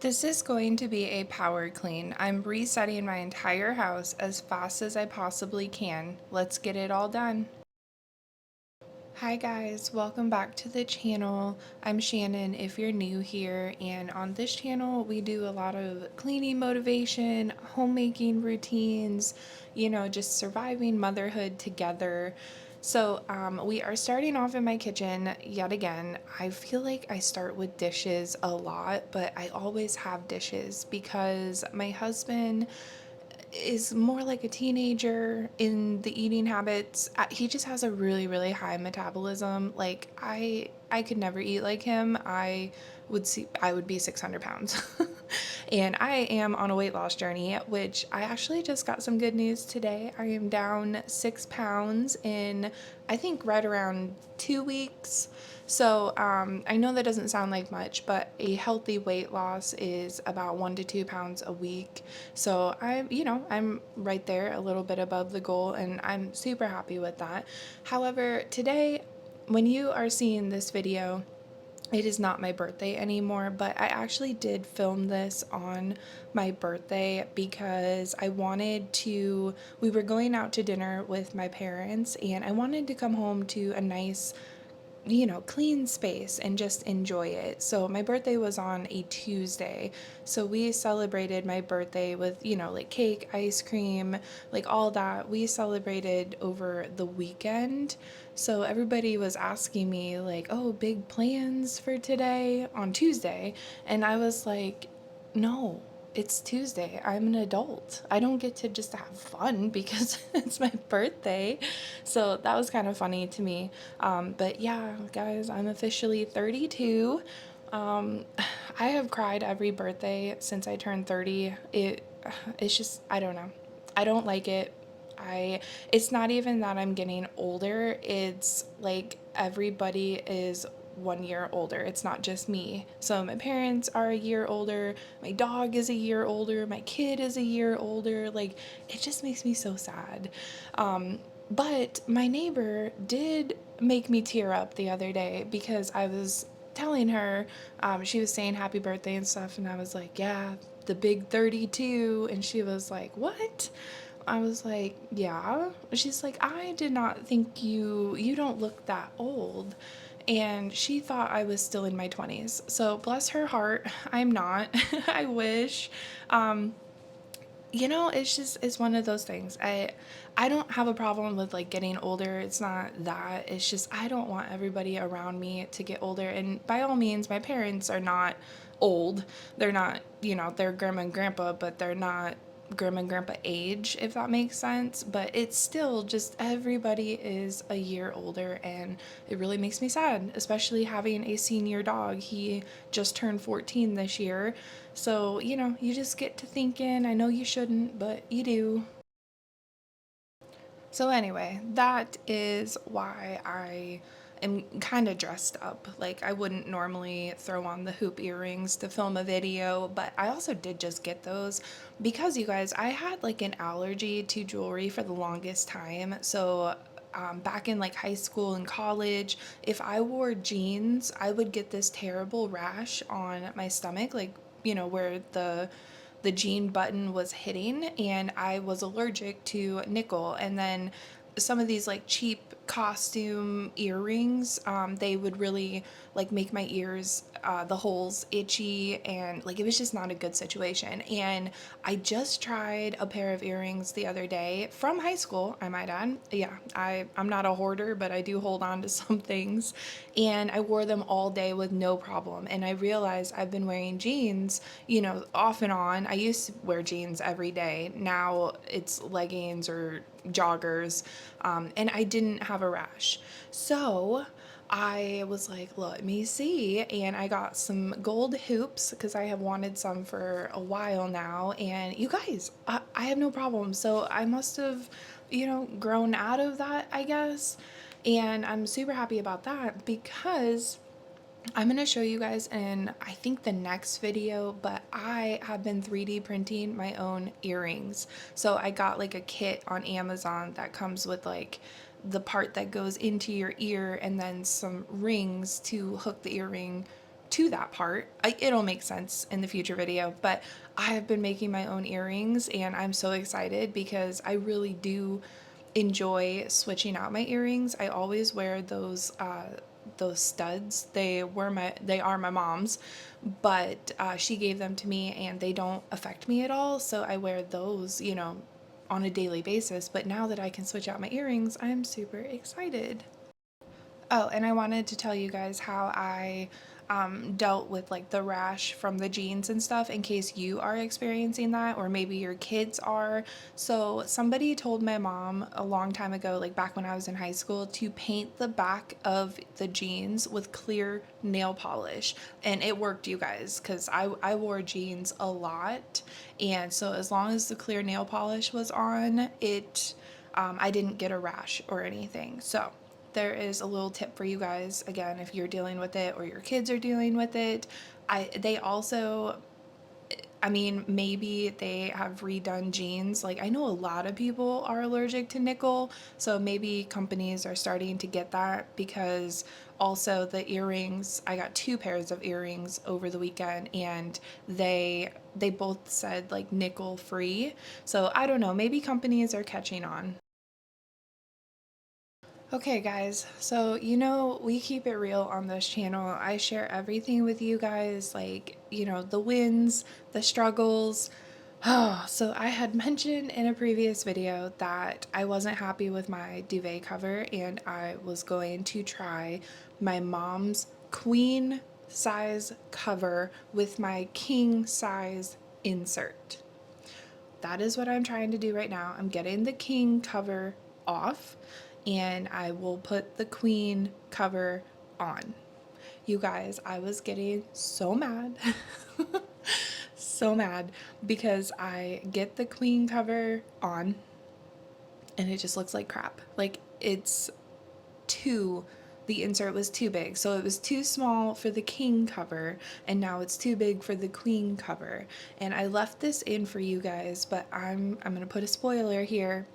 This is going to be a power clean. I'm resetting my entire house as fast as I possibly can. Let's get it all done. Hi guys, welcome back to the channel. I'm Shannon if you're new here, and on this channel we do a lot of cleaning motivation, homemaking routines, just surviving motherhood together. So we are starting off in my kitchen yet again. I feel like I start with dishes a lot, but I always have dishes because my husband is more like a teenager in the eating habits. He just has a really high metabolism. Like I could never eat like him. I would be 600 pounds. And I am on a weight loss journey, which I actually just got some good news today. I am down 6 pounds in, I think, right around 2 weeks. So I know that doesn't sound like much, but a healthy weight loss is about 1 to 2 pounds a week. So I'm right there, a little bit above the goal, and I'm super happy with that. However, today, when you are seeing this video, it is not my birthday anymore, but I actually did film this on my birthday because we were going out to dinner with my parents, and I wanted to come home to a nice clean space and just enjoy it. So my birthday was on a Tuesday. So we celebrated my birthday with, like cake, ice cream, like all that. We celebrated over the weekend. So everybody was asking me like, "Oh, big plans for today on Tuesday?" And I was like, "No, it's Tuesday. I'm an adult. I don't get to just have fun because it's my birthday." So that was kind of funny to me. But yeah, guys, I'm officially 32. Um, I have cried every birthday since I turned 30. It's just, I don't know. I don't like it. It's not even that I'm getting older. It's like everybody is 1 year older. It's not just me. So my parents are a year older, my dog is a year older, my kid is a year older. Like, it just makes me so sad. But my neighbor did make me tear up the other day because I was telling her, she was saying happy birthday and stuff, and I was like, yeah, the big 32. And she was like, what? I was like, yeah. She's like, I did not think you don't look that old. And she thought I was still in my 20s. So bless her heart, I'm not. I wish. Um, it's one of those things. I don't have a problem with like getting older. It's not that. It's just I don't want everybody around me to get older. And by all means, my parents are not old. They're not, they're grandma and grandpa, but they're not grandma and grandpa age, if that makes sense. But it's still just everybody is a year older, and it really makes me sad, especially having a senior dog. He just turned 14 this year. So, you just get to thinking, I know you shouldn't, but you do. So, anyway, that is why I am kind of dressed up. Like, I wouldn't normally throw on the hoop earrings to film a video, but I also did just get those because, you guys, I had like an allergy to jewelry for the longest time. So, back in like high school and college, if I wore jeans, I would get this terrible rash on my stomach, like, where the jean button was hitting, and I was allergic to nickel. And then some of these like cheap costume earrings, they would really like make my ears, the holes itchy, and like it was just not a good situation. And I just tried a pair of earrings the other day from high school, I might add. Yeah, I'm not a hoarder, but I do hold on to some things. And I wore them all day with no problem. And I realized I've been wearing jeans, off and on. I used to wear jeans every day. Now it's leggings or joggers. And I didn't have a rash. So I was like, let me see. And I got some gold hoops because I have wanted some for a while now. And you guys, I have no problem. So I must have, grown out of that, I guess. And I'm super happy about that because I'm going to show you guys in, I think, the next video, but I have been 3D printing my own earrings. So I got like a kit on Amazon that comes with like the part that goes into your ear and then some rings to hook the earring to that part. It'll make sense in the future video, but I have been making my own earrings and I'm so excited because I really do enjoy switching out my earrings. I always wear those studs. They are my mom's, but she gave them to me and they don't affect me at all. So I wear those, you know, on a daily basis. But now that I can switch out my earrings, I'm super excited. Oh, and I wanted to tell you guys how I dealt with like the rash from the jeans and stuff in case you are experiencing that or maybe your kids are. So somebody told my mom a long time ago, like back when I was in high school, to paint the back of the jeans with clear nail polish. And it worked, you guys, because I wore jeans a lot. And so as long as the clear nail polish was on, I didn't get a rash or anything. So there is a little tip for you guys, again, if you're dealing with it or your kids are dealing with it. They also, I mean, maybe they have redone jeans. Like, I know a lot of people are allergic to nickel, so maybe companies are starting to get that, because also the earrings, I got 2 pairs of earrings over the weekend and they both said like nickel free. So I don't know, maybe companies are catching on. Okay guys, so you know we keep it real on this channel. I share everything with you guys, like, you know, the wins, the struggles. Oh, so I had mentioned in a previous video that I wasn't happy with my duvet cover and I was going to try my mom's queen size cover with my king size insert. That is what I'm trying to do right now. I'm getting the king cover off and I will put the queen cover on. You guys, I was getting so mad. So mad because I get the queen cover on and it just looks like crap. Like, the insert was too big. So it was too small for the king cover and now it's too big for the queen cover. And I left this in for you guys, but I'm going to put a spoiler here.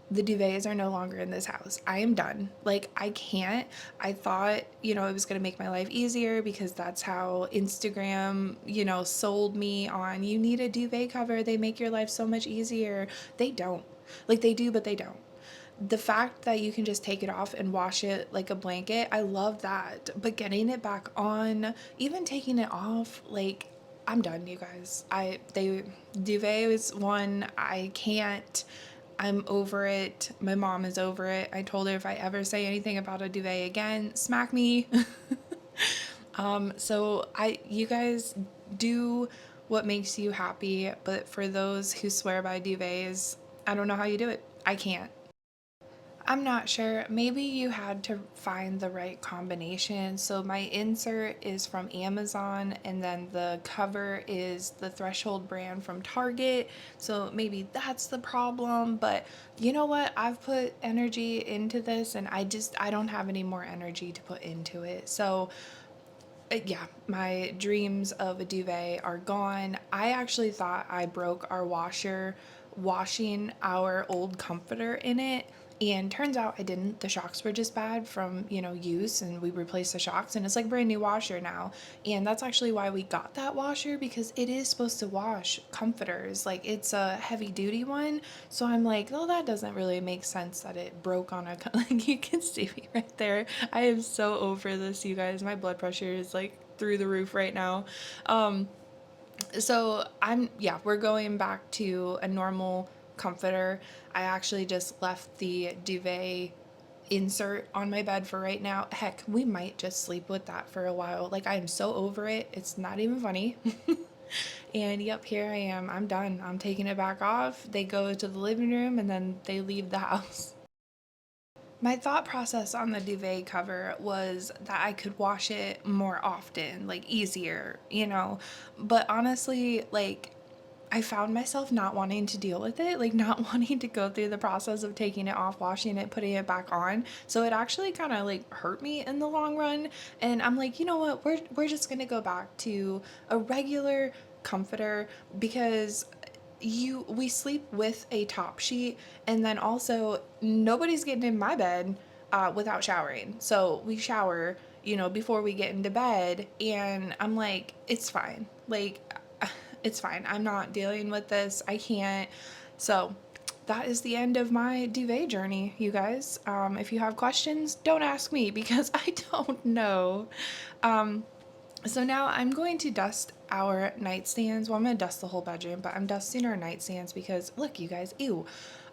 The duvets are no longer in this house. I am done. Like, I can't. I thought, you know, it was going to make my life easier because that's how Instagram, you know, sold me on, you need a duvet cover. They make your life so much easier. They don't. Like, they do, but they don't. The fact that you can just take it off and wash it like a blanket, I love that. But getting it back on, even taking it off, like, I'm done, you guys. Duvet is one I can't. I'm over it. My mom is over it. I told her if I ever say anything about a duvet again, smack me. You guys do what makes you happy, but for those who swear by duvets, I don't know how you do it. I can't. I'm not sure. Maybe you had to find the right combination. So my insert is from Amazon and then the cover is the Threshold brand from Target. So maybe that's the problem. But you know what? I've put energy into this and I don't have any more energy to put into it. So yeah, my dreams of a duvet are gone. I actually thought I broke our washer washing our old comforter in it. And turns out I didn't. The shocks were just bad from, you know, use, and we replaced the shocks and it's like a brand new washer now. And that's actually why we got that washer, because it is supposed to wash comforters. Like, it's a heavy duty one. So I'm like, oh, that doesn't really make sense that it broke on a, like, you can see me right there. I am so over this, you guys. My blood pressure is like through the roof right now. Um, yeah, we're going back to a normal comforter. I actually just left the duvet insert on my bed for right now. Heck, we might just sleep with that for a while. Like, I'm so over it. It's not even funny. And yep, here I am. I'm done. I'm taking it back off. They go to the living room and then they leave the house. My thought process on the duvet cover was that I could wash it more often, like easier, you know. But honestly, like, I found myself not wanting to deal with it, like not wanting to go through the process of taking it off, washing it, putting it back on. So it actually kind of like hurt me in the long run. And I'm like, you know what? We're just going to go back to a regular comforter, because we sleep with a top sheet, and then also nobody's getting in my bed without showering. So we shower, before we get into bed. And I'm like, it's fine. Like, it's fine. I'm not dealing with this. I can't. So that is the end of my duvet journey, you guys. If you have questions, don't ask me because I don't know. So now I'm going to dust our nightstands. Well, I'm going to dust the whole bedroom, but I'm dusting our nightstands because, look, you guys, ew.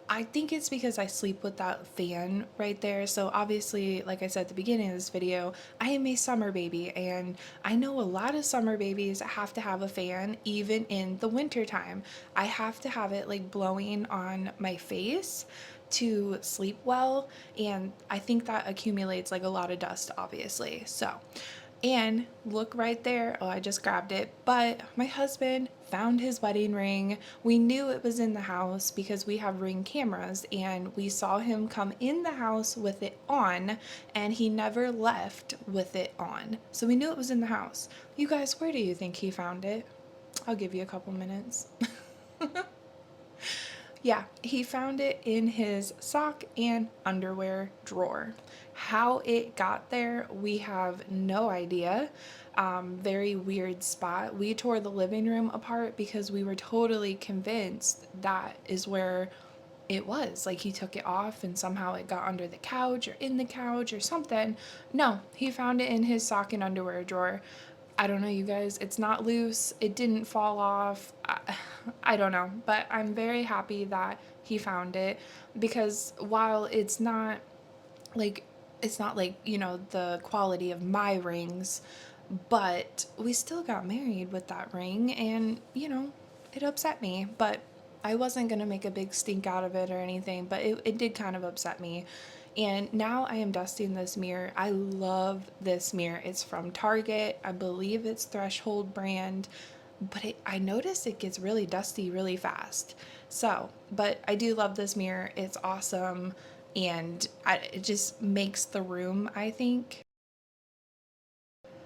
I think it's because I sleep with that fan right there. So obviously, like I said at the beginning of this video, I am a summer baby, and I know a lot of summer babies have to have a fan even in the winter time. I have to have it like blowing on my face to sleep well, and I think that accumulates like a lot of dust, obviously. So, and look right there. Oh, I just grabbed it. But my husband found his wedding ring. We knew it was in the house because we have Ring cameras, and we saw him come in the house with it on, and he never left with it on. So we knew it was in the house. You guys, where do you think he found it? I'll give you a couple minutes. Yeah, he found it in his sock and underwear drawer. How it got there, we have no idea. Very weird spot. We tore the living room apart because we were totally convinced that is where it was. Like he took it off and somehow it got under the couch or in the couch or something. No, he found it in his sock and underwear drawer. I don't know, you guys. It's not loose. It didn't fall off. I don't know. But I'm very happy that he found it because while like, it's not like, the quality of my rings, but we still got married with that ring, and, it upset me. But I wasn't going to make a big stink out of it or anything, but it did kind of upset me. And now I am dusting this mirror. I love this mirror. It's from Target. I believe it's Threshold brand, but I noticed it gets really dusty really fast. So, but I do love this mirror. It's awesome, and it just makes the room, I think.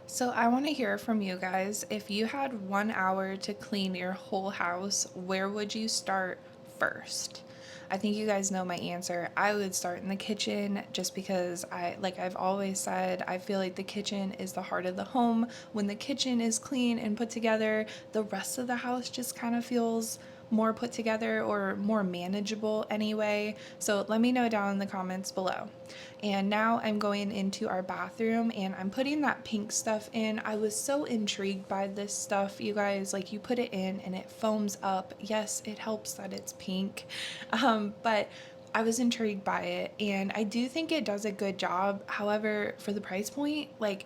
So I want to hear from you guys. If you had 1 hour to clean your whole house, where would you start first? I think you guys know my answer. I would start in the kitchen just because like I've always said, I feel like the kitchen is the heart of the home. When the kitchen is clean and put together, the rest of the house just kind of feels more put together or more manageable anyway. So let me know down in the comments below. And now I'm going into our bathroom and I'm putting that pink stuff in. I was so intrigued by this stuff, you guys. Like, you put it in and it foams up. Yes, it helps that it's pink. But I was intrigued by it, and I do think it does a good job. However, for the price point, like,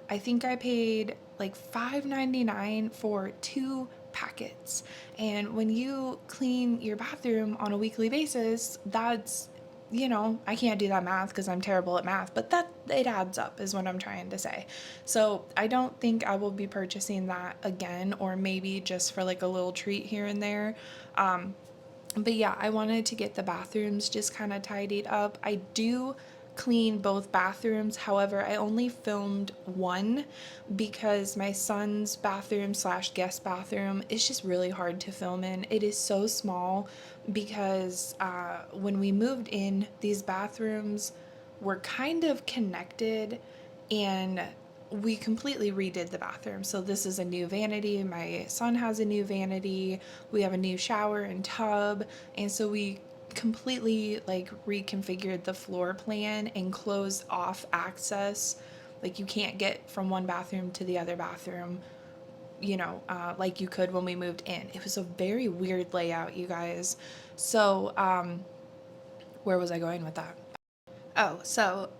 I think I paid like $5.99 for 2 packets. And when you clean your bathroom on a weekly basis, that's, I can't do that math because I'm terrible at math, but that it adds up is what I'm trying to say. So I don't think I will be purchasing that again, or maybe just for like a little treat here and there. But yeah, I wanted to get the bathrooms just kind of tidied up. I do clean both bathrooms. However, I only filmed one because my son's bathroom slash guest bathroom is just really hard to film in. It is so small because when we moved in, these bathrooms were kind of connected, and we completely redid the bathroom. So this is a new vanity. My son has a new vanity. We have a new shower and tub. And so we completely like reconfigured the floor plan and closed off access. Like, you can't get from one bathroom to the other bathroom, like you could when we moved in. It was a very weird layout, you guys. So, where was I going with that? Oh, so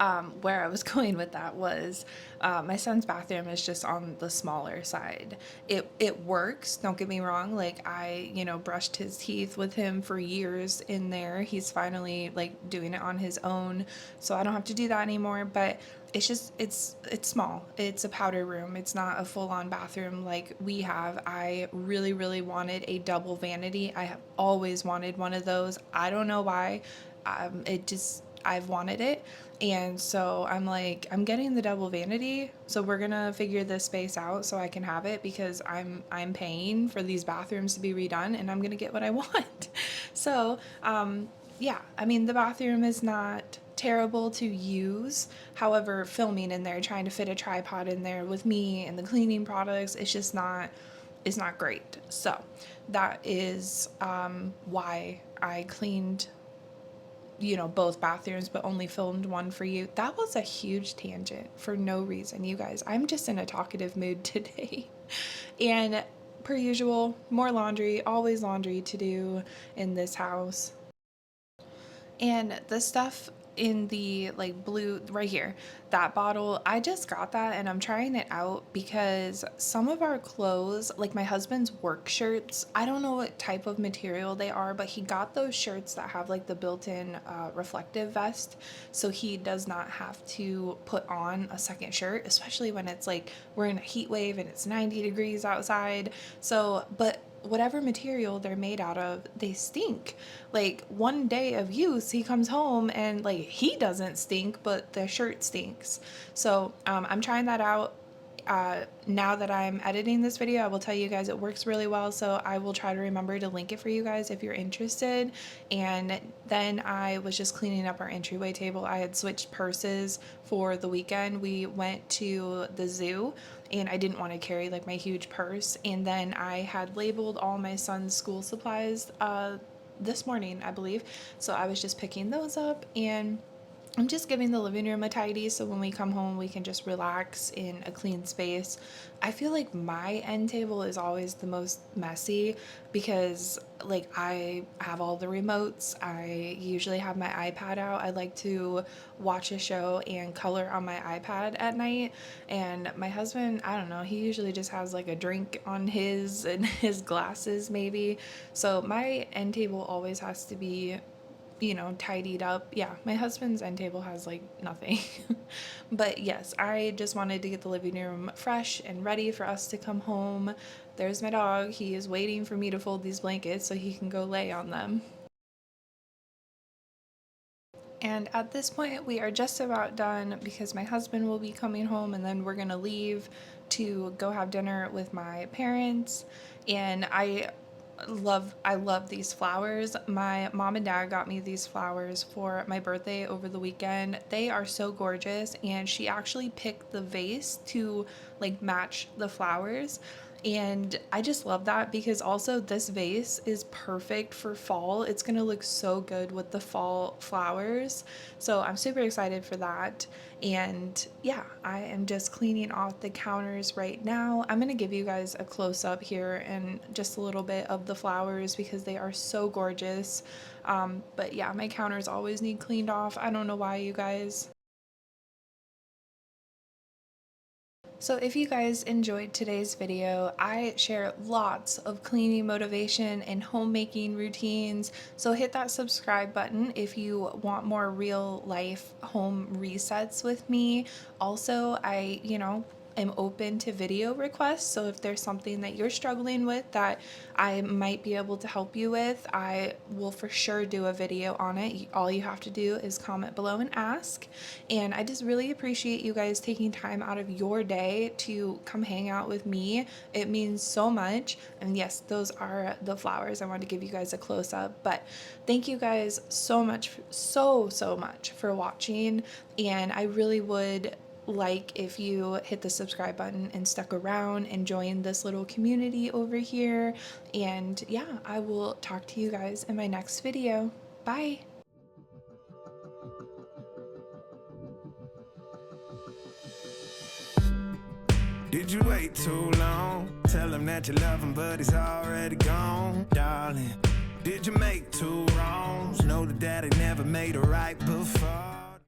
where I was going with that was my son's bathroom is just on the smaller side. It works, don't get me wrong. Like, I, brushed his teeth with him for years in there. He's finally like doing it on his own, so I don't have to do that anymore. But it's just it's small. It's a powder room. It's not a full-on bathroom like we have. I really wanted a double vanity. I have always wanted one of those. I don't know why. I've wanted it, and so I'm like, I'm getting the double vanity, so we're gonna figure this space out so I can have it, because I'm paying for these bathrooms to be redone, and I'm gonna get what I want. So yeah, I mean, the bathroom is not terrible to use. However, filming in there, trying to fit a tripod in there with me and the cleaning products, it's not great. So that is why I cleaned, you know, both bathrooms, but only filmed one for you. That was a huge tangent for no reason, you guys. I'm just in a talkative mood today. And per usual, more laundry, always laundry to do in this house. And the stuff in the like blue right here, that bottle, I just got that and I'm trying it out because some of our clothes, like my husband's work shirts, I don't know what type of material they are, but he got those shirts that have like the built-in reflective vest, so he does not have to put on a second shirt, especially when it's like we're in a heat wave and it's 90 degrees outside. So but whatever material they're made out of, they stink. Like one day of use, he comes home and like he doesn't stink, but the shirt stinks. So I'm trying that out. Now that I'm editing this video, I will tell you guys it works really well, so I will try to remember to link it for you guys if you're interested. And then I was just cleaning up our entryway table. I had switched purses for the weekend. We went to the zoo and I didn't want to carry like my huge purse, and then I had labeled all my son's school supplies this morning, I believe. So I was just picking those up, and I'm just giving the living room a tidy so when we come home we can just relax in a clean space. I feel like my end table is always the most messy because like I have all the remotes. I usually have my iPad out. I like to watch a show and color on my iPad at night, and my husband, I don't know, he usually just has like a drink on his and his glasses maybe. So my end table always has to be, you know, tidied up. Yeah, my husband's end table has like nothing. But yes, I just wanted to get the living room fresh and ready for us to come home. There's my dog. He is waiting for me to fold these blankets so he can go lay on them. And at this point, we are just about done because my husband will be coming home and then we're gonna leave to go have dinner with my parents. And I love these flowers. My mom and dad got me these flowers for my birthday over the weekend. They are so gorgeous, and she actually picked the vase to like match the flowers. And I just love that because also this vase is perfect for fall. It's gonna look so good with the fall flowers. So I'm super excited for that. And yeah, I am just cleaning off the counters right now. I'm gonna give you guys a close up here and just a little bit of the flowers because they are so gorgeous. But yeah, my counters always need cleaned off. I don't know why, you guys. So if you guys enjoyed today's video, I share lots of cleaning motivation and homemaking routines. So hit that subscribe button if you want more real life home resets with me. Also, I'm open to video requests, so if there's something that you're struggling with that I might be able to help you with, I will for sure do a video on it. All you have to do is comment below and ask. And I just really appreciate you guys taking time out of your day to come hang out with me. It means so much. And yes, those are the flowers. I wanted to give you guys a close-up, but thank you guys so much, so much for watching. And I really would like if you hit the subscribe button and stuck around and joined this little community over here. And yeah, I will talk to you guys in my next video. Bye. Did you wait too long? Tell him that you love him, but he's already gone, darling. Did you make two wrongs? Know that daddy never made a right before.